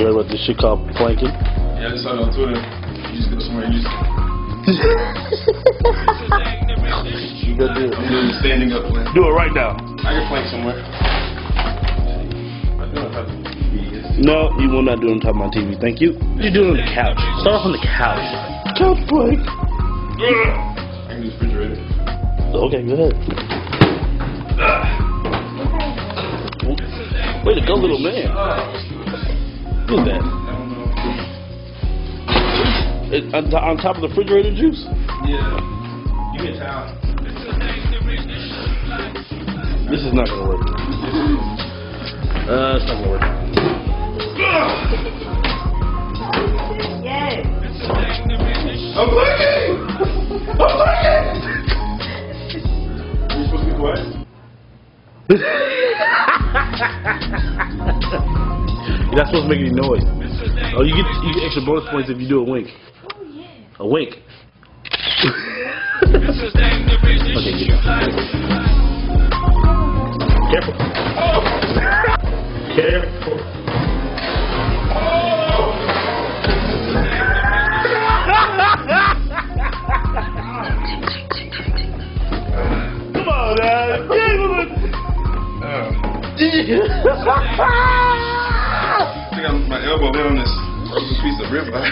You heard about this shit called planking? Yeah, I just saw it on Twitter. You just go somewhere and you just... You gotta do it. I'm doing the standing up plank. Do it right now. I can plank somewhere. I don't have to be. No, you will not do it on top of my TV. Thank you. You're doing it on the couch. Start off on the couch. Couch plank. I can do the refrigerator. Okay, go ahead. Way to go, little man. Look at that. On top of the refrigerator juice? Yeah. You get towel. This is not gonna work. It's not gonna work. Yes. I'm planking! I'm planking! Are you supposed to be quiet? You're not supposed to make any noise. Oh, you get extra bonus points if you do a wink. Oh, yeah. A wink. Okay, get down. Careful. Careful. Come on, man. I think my elbow been on this piece of ribeye.